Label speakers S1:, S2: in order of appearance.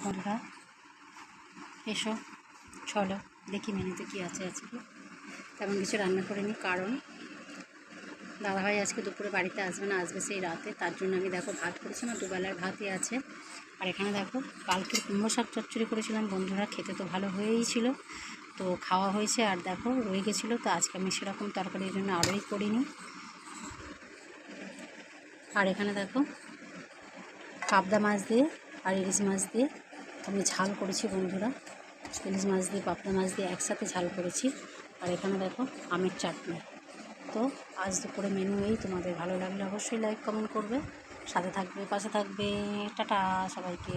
S1: বন্ধুরা এসো চলো দেখি মেনুতে কী আছে আজকে। তেমন কিছু রান্না করিনি, কারণ দাদাভাই আজকে দুপুরে বাড়িতে আসবে না, আসবে সেই রাতে। তার জন্য আমি দেখো ভাত করেছি, না দুবেলার ভাতই আছে। আর এখানে দেখো কালকে কুমড়ো শাক চচ্চড়ি করেছিলাম বন্ধুরা, খেতে তো ভালো হয়েই ছিল, তো খাওয়া হয়েছে। আর দেখো রয়ে গেছিলো, তো আজকে আমি সেরকম তরকারির জন্য আরোই করিনি। আর এখানে দেখো পাবদা মাছ দিয়ে আর ইলিশ মাছ দিয়ে আমি ঝাল করেছি বন্ধুরা। ইলিশ মাছ দিয়ে পাবদা মাছ দিয়ে একসাথে ঝাল করেছি। আর এখানে দেখো আমের চাটনি। তো আজ দুপুরে মেনু এই। তোমাদের ভালো লাগলে অবশ্যই লাইক কমেন্ট করবে, সাথে থাকবে, পাশে থাকবে। টাটা সবাইকে।